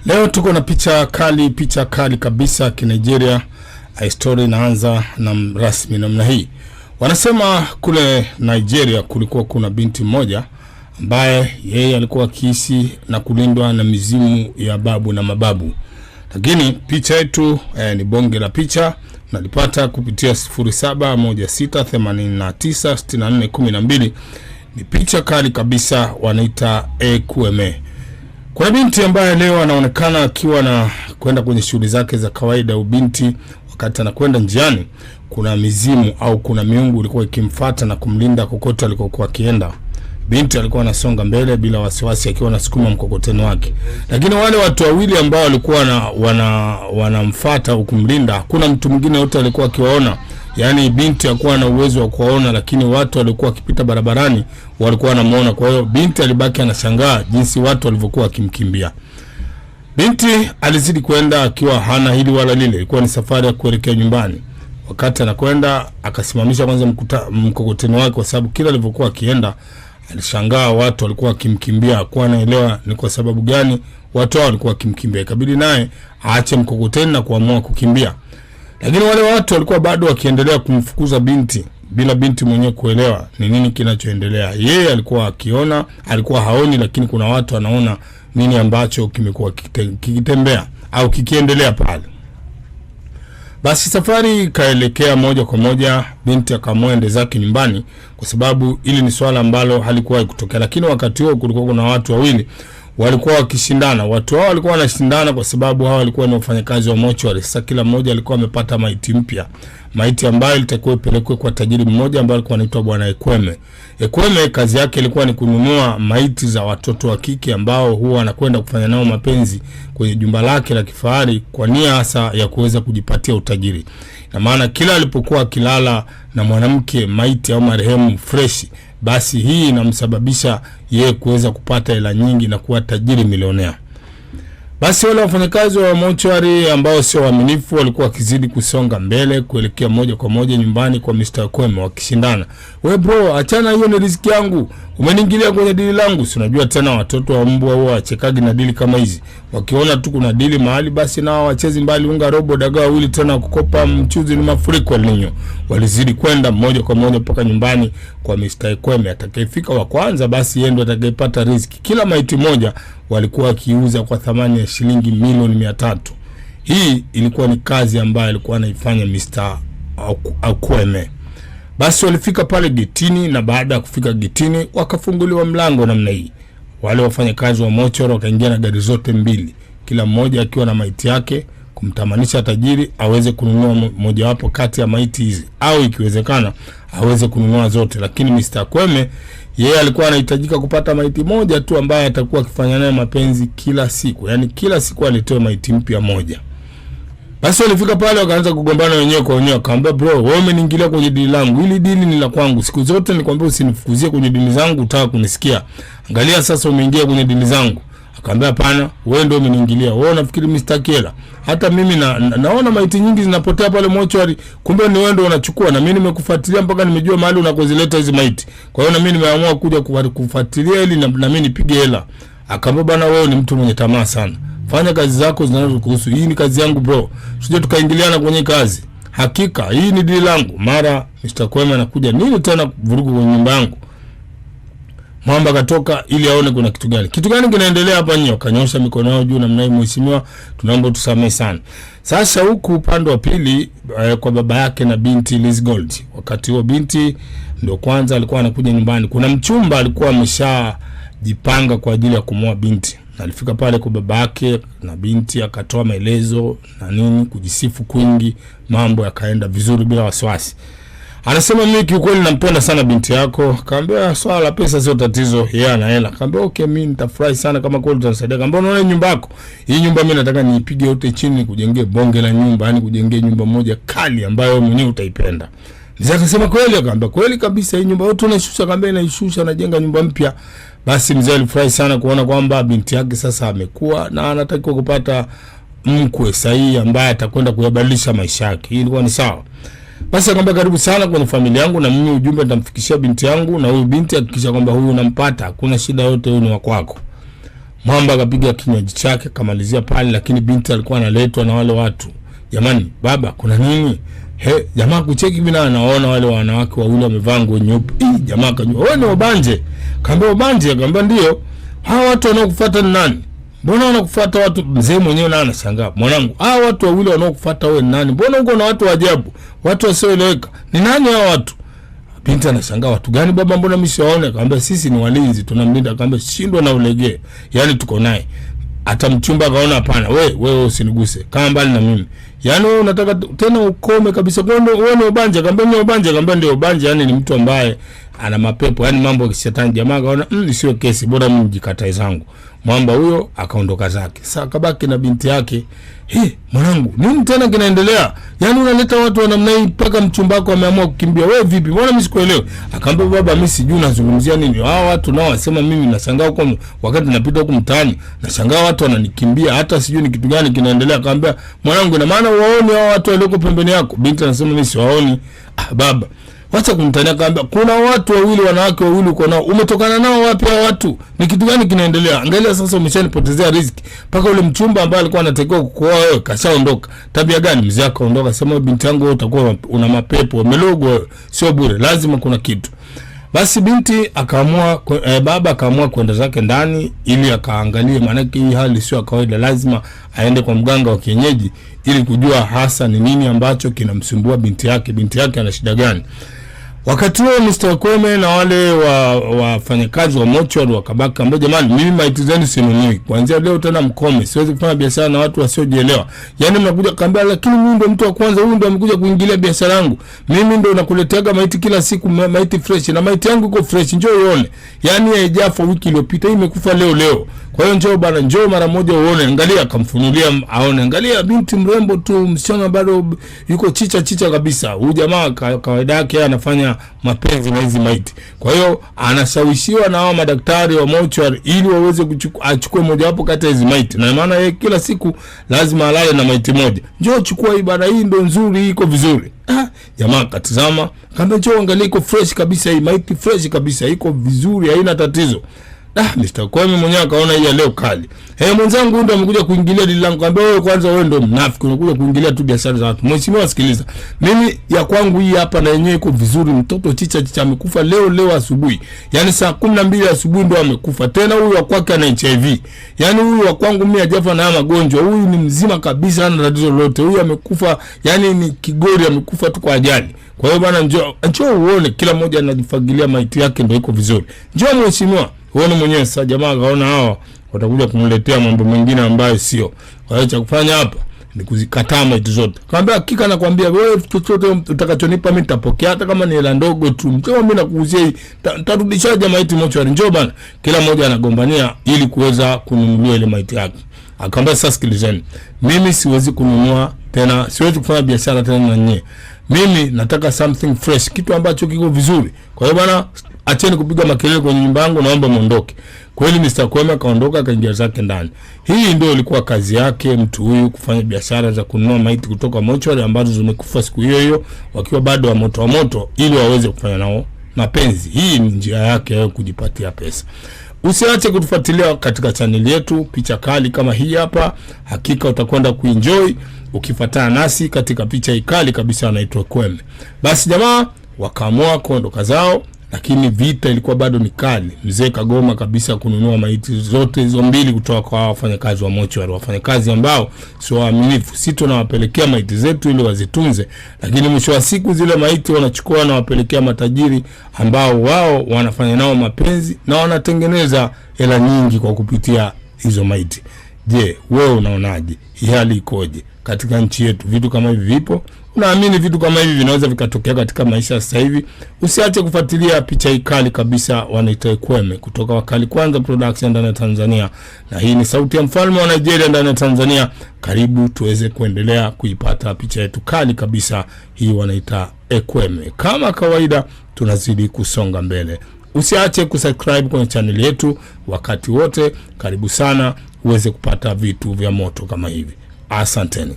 Leo tuko na picha kali kabisa Nigeria. Story inaanza na rasmi namna hii. Wanasema kule Nigeria kulikuwa kuna binti mmoja ambaye yeye alikuwa akiishi na kulindwa na mizimu ya babu na mababu. Lakini picha yetu ni bonge la picha, nalipata kupitia 0716896412. Ni picha kali kabisa, wanaita Ekweme. Kuna binti ambaye leo anaonekana akiwa na kwenda kwenye shughuli zake za kawaida. Ubinti wakati anakwenda njiani, kuna mizimu au kuna miungu ilikuwa ikimfuata na kumlinda kokote alikokuwa akienda. Binti alikuwa anasonga mbele bila wasiwasi akiwa anasukuma mkokoteni wake. Lakini wale watu wawili ambao walikuwa wanamfuata au kumlinda, hakuna mtu mwingine yote alikuwa akiwaona. Yaani binti hakuwa na uwezo wa kuwaona, lakini watu walikuwa wakipita barabarani walikuwa wanamuona. Kwa hiyo binti alibaki anashangaa jinsi watu walivyokuwa wakimkimbia. Binti alizidi kwenda akiwa hana hili wala lile. Ilikuwa ni safari ya kuelekea nyumbani. Wakati anakwenda akasimamisha kwanza mkokoteni wake, kwa sababu kila alivyokuwa akienda alishangaa watu walikuwa wakimkimbia. Hakuwa anaelewa ni kwa sababu gani watu walikuwa wakimkimbia. Ikabidi naye aache mkokoteni na kuamua kukimbia. Lakini wale watu walikuwa bado wakiendelea kumfukuza binti bila binti mwenyewe kuelewa ni nini kinachoendelea. Yeye alikuwa akiona, alikuwa haoni, lakini kuna watu wanaona nini ambacho kimekuwa kikitembea au kikiendelea pale. Basi safari kaelekea moja kwa moja, binti akamwende zake nyumbani, kwa sababu ili ni swala ambalo halikuwa kutokea. Lakini wakati huo kulikuwa kuna watu wawili walikuwa wakishindana. Watu hao walikuwa wanashindana kwa sababu hao walikuwa ni wafanyakazi wa mochwari. Sasa kila mmoja alikuwa amepata maiti mpya, maiti ambayo ilitakiwa ipelekwe kwa tajiri mmoja ambaye alikuwa anaitwa Bwana Ekweme. Ekweme kazi yake ilikuwa ni kununua maiti za watoto wa kike ambao huwa anakwenda kufanya nao mapenzi kwenye jumba lake la kifahari kwa nia hasa ya kuweza kujipatia utajiri. Na maana kila alipokuwa kilala na mwanamke maiti au marehemu fresh, basi hii inamsababisha yeye kuweza kupata hela nyingi na kuwa tajiri milionea. Basi wale wafanyakazi wa mochwari ambao sio waaminifu walikuwa wakizidi kusonga mbele kuelekea moja kwa moja nyumbani kwa Mr. Ekweme wakishindana. "We bro, achana, hiyo ni riziki yangu. Umeniingilia kwenye dili langu." Si unajua tena watoto wa mbwa huwa wachekagi na dili kama hizi. Wakiona tu kuna dili mahali, basi nao wachezi mbali, unga robo dagaa wili tena kukopa mchuzi ni mafuriko alinyo. Walizidi kwenda moja kwa moja mpaka nyumbani kwa Mr. Ekweme. Atakayefika wa kwanza basi yeye ndo atakayepata riziki. Kila maiti moja walikuwa wakiuza kwa thamani ya shilingi milioni 300. Hii ilikuwa ni kazi ambayo alikuwa anaifanya Mr. Ekweme. Basi walifika pale getini, na baada ya kufika getini wakafunguliwa mlango namna hii. Wale wafanyakazi wa mochoro wakaingia na gari zote mbili, kila mmoja akiwa na maiti yake, kumtamanisha tajiri aweze kununua moja wapo kati ya maiti hizi, au ikiwezekana aweze kununua zote. Lakini Mr. Ekweme yeye alikuwa anahitajika kupata maiti moja tu ambaye atakuwa akifanya naye mapenzi kila siku. Yaani kila siku alitoa maiti mpya moja. Basi walifika pale wakaanza kugombana wenyewe kwa wenyewe. Akamwambia, "Bro, wewe umeniingilia kwenye dili langu. Hili dili ni la kwangu. Siku zote nikwambia usinifukuzie kwenye dili zangu, utaka kunisikia. Angalia sasa umeingia kwenye dili zangu." Akamwambia, "Hapana, wewe ndio umeniingilia. Wewe unafikiri mimi sitaki hela? Hata mimi naona maiti nyingi zinapotea pale mochwari. Kumbe ni wewe ndio unachukua, na mimi nimekufuatilia mpaka nimejua mahali unakozileta hizo maiti. Kwa hiyo na mimi nimeamua kuja kufuatilia ili na mimi nipige hela." Akamwambia, "Bana, wewe ni mtu mwenye tamaa sana. Fanya kazi zako zinazokuhusu. Hii ni kazi yangu bro. Sije tukaingiliana kwenye kazi. Hakika hii ni dili langu." Mara Mr. Ekweme anakuja, "Nini tena vurugu kwenye nyumba yangu?" Mwamba katoka ili aone kuna kitu gani. "Kitu gani kinaendelea hapa nyo?" Kanyosha mikono yao juu namna hii, "Mheshimiwa, tunaomba tusamee sana." Sasa huku upande wa pili kwa baba yake na binti Liz Gold. Wakati huo binti ndio kwanza alikuwa anakuja nyumbani. Kuna mchumba alikuwa ameshajipanga kwa ajili ya kumwoa binti. Alifika pale kwa baba yake na binti akatoa maelezo na nini, kujisifu kwingi, mambo yakaenda vizuri bila wasiwasi. Anasema, "Mimi kiukweli nampenda sana binti yako." Akamwambia, "Swala la pesa sio tatizo, yeye ana hela." Akamwambia, "Okay, mimi nitafurahi sana kama kweli utanisaidia." Akamwambia, "Unaona nyumba yako? Hii nyumba mimi nataka niipige yote chini, kujengea bonge la nyumba, yani kujengea nyumba moja kali ambayo wewe mwenyewe utaipenda." Ndiye akasema, "Kweli?" Akamwambia, "Kweli kabisa, hii nyumba yote unaishusha." Akamwambia, "Naishusha, najenga nyumba mpya." Basi mzee alifurahi sana kuona kwamba binti yake sasa amekuwa na anatakiwa kupata mkwe sahihi ambaye atakwenda kuyabadilisha maisha yake. Hii ilikuwa ni sawa. Basi akamwambia, "Karibu sana kwenye familia yangu, na mimi ujumbe nitamfikishia binti yangu, na huyu binti hakikisha kwamba huyu unampata, hakuna shida yote, huyu ni wako wako." Mwamba akapiga kinywaji chake kamalizia pale, lakini binti alikuwa analetwa na wale watu. Jamani, baba kuna nini? Jamaa kucheki bila anaona wale wanawake wawili wamevaa nguo nyeupe. Jamaa akajua, wewe ni Obanje. Kaambia Obanje, akamwambia ndio. Hawa watu wanaokufuata ni nani? Mbona wanakufuata watu? Mzee mwenyewe na anashangaa. Mwanangu, hawa watu wawili wanaokufuata wewe ni nani? Mbona uko na watu wa ajabu? Watu wasioeleweka. Ni nani hawa watu? Binti anashangaa, watu gani baba, mbona mimi siwaone? Akamwambia sisi ni walinzi, tunamlinda. Akamwambia shindwa na ulegee. Yaani tuko naye. Hata mchumba akaona hapana, wewe usiniguse. Kama mbali na mimi. Yaani wewe unataka tena ukome kabisa. Kwa nini wewe ni Obanje? Akamwambia ni Obanje. Akamwambia ndio Obanje, yani ni mtu ambaye ana mapepo, yani mambo ya kishetani. Jamaa akaona sio kesi, bora mimi nijikatae zangu. Mwamba huyo akaondoka zake. Sasa akabaki na binti yake. Mwanangu, nini tena kinaendelea? Yaani unaleta watu wa namna hii mpaka mchumba wako ameamua kukimbia. Wewe vipi? Mbona mimi sikuelewi? Akamwambia baba, mimi sijui unazungumzia nini. Hao watu nao wasema mimi nashangaa huko wakati napita huko mtaani. Nashangaa watu wananikimbia, hata sijui ni kitu gani kinaendelea. Akamwambia mwanangu, ina maana waone hao watu walioko pembeni yako? Binti anasema mimi siwaoni. Baba, wacha kumtania. Akamwambia kuna watu wawili, wanawake wawili uko nao. Umetokana nao wapi hao watu? Ni kitu gani kinaendelea? Angalia sasa, umeshanipotezea riziki. Paka ule mchumba ambaye alikuwa anatakiwa kukuoa wewe kashaondoka. Tabia gani? Mzee akaondoka. Sema binti yangu, wewe utakuwa una mapepo, umelogwa, sio bure, lazima kuna kitu. Basi binti akaamua, baba akaamua kwenda zake ndani ili akaangalie, maana hii hali sio kawaida, lazima aende kwa mganga wa kienyeji ili kujua hasa ni nini ambacho kinamsumbua binti yake. Binti yake ana shida gani? Wakati huo Mr. Kweme na wale wafanyakazi wa mochwari wakabaka, ambao jamani, mimi maiti zenu sinunui. Kuanzia leo tena mkome. Siwezi kufanya biashara na watu wasiojielewa. Yaani mnakuja kaambia, lakini mimi ndo mtu wa kwanza, huyu ndo amekuja kuingilia biashara yangu. Mimi ndo nakuletea maiti kila siku, maiti fresh, na maiti yangu iko fresh, njoo uone. Yaani haijafa wiki iliyopita, hii imekufa leo. Kwa hiyo njoo bana, njoo mara moja uone. Angalia, akamfunulia aone. Angalia binti mrembo tu, msichana bado yuko chicha kabisa. Huyu jamaa kawaida yake anafanya mapenzi na hizi maiti. Kwa hiyo anashawishiwa na hao madaktari wa mochwari ili waweze achukue moja wapo kati ya hizi maiti. Na maana yeye kila siku lazima alale na maiti moja. Njoo chukua hii bana, hii ndo nzuri, iko vizuri. Jamaa katazama, kaambia njoo angalia, iko fresh kabisa, hii maiti fresh kabisa, iko vizuri, haina tatizo. Mr. Kweme mwenyewe akaona hii leo kali. Mwenzangu ndo amekuja kuingilia dili langu. Kaambia wewe kwanza, wewe ndo mnafiki, unakuja kuingilia tu biashara za watu. Mheshimiwa, sikiliza. Mimi ya kwangu hii hapa na yenyewe iko vizuri. Mtoto chicha amekufa leo asubuhi. Yaani saa 12 asubuhi ndo amekufa. Tena huyu wa kwake ana HIV. Yaani huyu wa kwangu mimi hajafa na magonjwa. Huyu ni mzima kabisa, hana tatizo lolote. Huyu amekufa, yaani ni kigori, amekufa tu kwa ajali. Kwa hiyo bana, njoo uone, kila mmoja anajifagilia maiti yake, ndio iko vizuri. Njoo mheshimiwa, uone mwenyewe. Sasa jamaa akaona hawa watakuja kumletea mambo mengine ambayo sio. Kwa hiyo cha kufanya hapa ni kuzikataa maiti zote. Kaambia hakika nakwambia wewe, chochote utakachonipa mimi nitapokea, hata kama ni hela ndogo tu. Mtema mimi nakuuzia hii, nitarudishaje maiti mochwari? Njoo bana. Kila mmoja anagombania ili kuweza kununulia ile maiti yake. Akaambia sasa sikilizeni, mimi siwezi kununua tena, siwezi kufanya biashara tena na nyinyi. Mimi nataka something fresh, kitu ambacho kiko vizuri. Kwa hiyo bana, acheni kupiga makelele kwenye nyumba yangu, naomba muondoke. Kweli Mr. Kweme akaondoka, akaingia zake ndani. Hii ndio ilikuwa kazi yake mtu huyu, kufanya biashara za kununua maiti kutoka mochwari ambazo zimekufa siku hiyo wakiwa bado wa moto ili waweze kufanya nao mapenzi. Hii ni njia yake ya kujipatia pesa. Usiache kutufuatilia katika channel yetu, picha kali kama hii hapa. Hakika utakwenda kuenjoy ukifuatana nasi katika picha kali kabisa, anaitwa Kweme. Basi jamaa wakaamua kuondoka zao, lakini vita ilikuwa bado ni kali. Mzee kagoma kabisa kununua maiti zote hizo mbili kutoka kwa wafanyakazi wa mochwari, wafanyakazi ambao sio waaminifu. Sisi tunawapelekea maiti zetu ili wazitunze, lakini mwisho wa siku zile maiti wanachukua na wapelekea matajiri ambao wao wanafanya nao mapenzi na wanatengeneza hela nyingi kwa kupitia hizo maiti. Je, wewe unaonaje? Hii hali ikoje katika nchi yetu? Vitu kama hivi vipo? Unaamini vitu kama hivi vinaweza vikatokea katika maisha sasa hivi? Usiache kufuatilia picha kali kabisa, wanaita Kweme kutoka Wakali Kwanza Production ndani ya Tanzania. Na hii ni sauti ya mfalme wa Nigeria ndani ya Tanzania. Karibu tuweze kuendelea kuipata picha yetu kali kabisa. Hii wanaita Kweme. Kama kawaida tunazidi kusonga mbele. Usiache kusubscribe kwenye channel yetu wakati wote. Karibu sana uweze kupata vitu vya moto kama hivi. Asanteni.